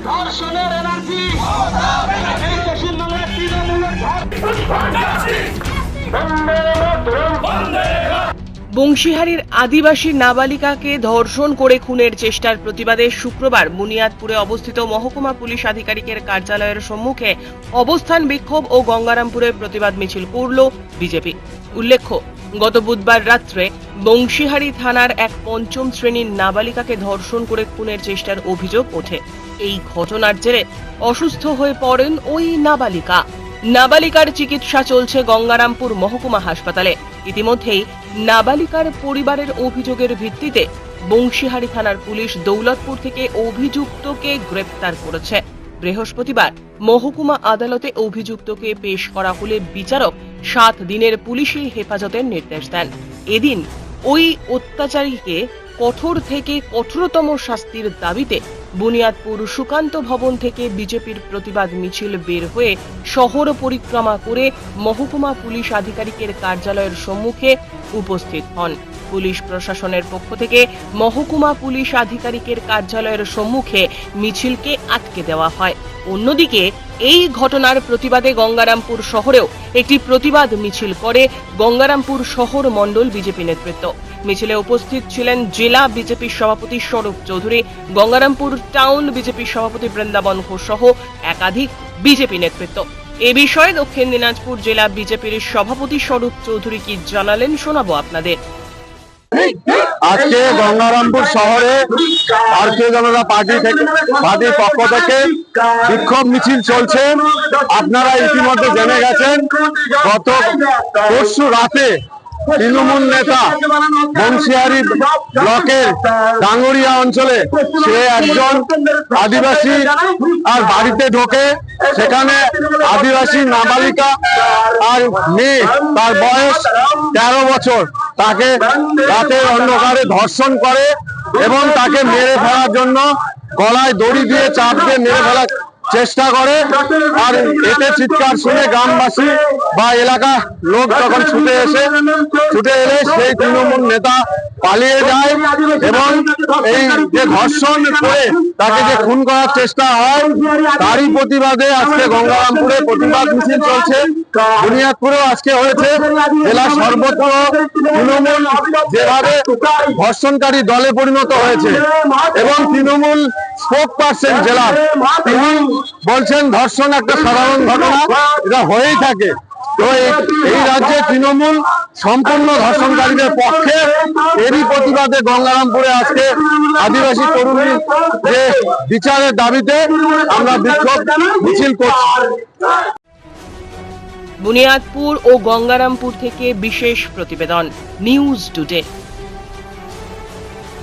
ধর্ষণের এনার্জি এই পশ্চিমবঙ্গের তৃণমূলের বংশীহারির আদিবাসী নাবালিকাকে ধর্ষণ করে খুনের চেষ্টার প্রতিবাদে শুক্রবার বুনিয়াদপুরে অবস্থিত মহকুমা পুলিশ আধিকারিকের কার্যালয়ের সম্মুখে অবস্থান বিক্ষোভ ও গঙ্গারামপুরে প্রতিবাদ মিছিল করল বিজেপি। উল্লেখ্য, গত বুধবার রাত্রে বংশীহারি থানার এক পঞ্চম শ্রেণীর নাবালিকাকে ধর্ষণ করে খুনের চেষ্টার অভিযোগ ওঠে। এই ঘটনার জেরে অসুস্থ হয়ে পড়েন ওই নাবালিকা। নাবালিকার চিকিৎসা চলছে গঙ্গারামপুর মহকুমা হাসপাতালে। ইতিমধ্যেই নাবালিকার পরিবারের অভিযোগের ভিত্তিতে বংশীহারি থানার পুলিশ দৌলতপুর থেকে অভিযুক্তকে গ্রেপ্তার করেছে। বৃহস্পতিবার মহকুমা আদালতে অভিযুক্তকে পেশ করা হলে বিচারক 7 দিনের পুলিশি হেফাজতের নির্দেশ দেন। এদিন ওই অত্যাচারীকে কঠোর থেকে কঠোরতম শাস্তির দাবিতে বুনিয়াদপুর সুকান্ত ভবন থেকে বিজেপির প্রতিবাদ মিছিল বের হয়ে শহর পরিক্রমা করে মহকুমা পুলিশ আধিকারিকের কার্যালয়ের সম্মুখে উপস্থিত হন। পুলিশ প্রশাসনের পক্ষ থেকে মহকুমা পুলিশ আধিকারিকের কার্যালয়ের সম্মুখে মিছিলকে আটকে দেওয়া হয়। অন্যদিকে এই ঘটনার প্রতিবাদে গঙ্গারামপুর শহরেও একটি প্রতিবাদ মিছিল করে গঙ্গারামপুর শহর মণ্ডল বিজেপি নেতৃত্ব। মিছিলে উপস্থিত ছিলেন জেলা বিজেপির সভাপতি স্বরূপ চৌধুরী, গঙ্গারামপুর টাউন বিজেপির সভাপতি বৃন্দাবন ঘোষ সহ একাধিক বিজেপি নেতৃত্ব। এ বিষয়ে দক্ষিণ দিনাজপুর জেলা বিজেপির সভাপতি স্বরূপ চৌধুরী কি জানালেন শোনাবো আপনাদের। আজকে গঙ্গারামপুর শহরে ভারতীয় জনতা পার্টির পক্ষ থেকে বিক্ষোভ মিছিল চলছে। আপনারা ইতিমধ্যে জেনে গেছেন, গত পরশু রাতে তৃণমূল নেতা বংশীহারি ব্লকের ডাঙ্গরিয়া অঞ্চলে সে একজন আদিবাসী আর বাড়িতে ঢোকে, সেখানে আদিবাসী নাবালিকা আর মেয়ে, তার বয়স 13 বছর, তাকে রাতের অন্ধকারে ধর্ষণ করে এবং তাকে মেরে ফেলার জন্য গলায় দড়ি দিয়ে চাপ দিয়ে মেরে ফেলার চেষ্টা করে। আর এতে চিৎকার শুনে গ্রামবাসী বা এলাকার লোক যখন ছুটে এলে সেই তৃণমূল নেতা পালিয়ে যায় এবং এই যে ধর্ষণ করে তাকে যে খুন করার চেষ্টা হয়, তারই প্রতিবাদে আজকে গঙ্গারামপুরে প্রতিবাদ মিছিল চলছে। বুনিয়াদপুরেও আজকে হয়েছে। জেলার সর্বত্র তৃণমূল যেভাবে ধর্ষণকারী দলে পরিণত হয়েছে এবং তৃণমূল স্পোক পার্সন জেলার, তিনি বলছেন ধর্ষণ একটা সাধারণ ঘটনা, এটা হয়েই থাকে। তো এই রাজ্যে তৃণমূল সম্পূর্ণ ধর্ষণকারীদের পক্ষে। এরই প্রতিবাদে গঙ্গারামপুরে আজকে আদিবাসী তরুণী যে বিচারের দাবিতে আমরা বিক্ষোভ মিছিল করছি। বুনিয়াদপুর ও গঙ্গারামপুর থেকে বিশেষ প্রতিবেদন, নিউজ টুডে।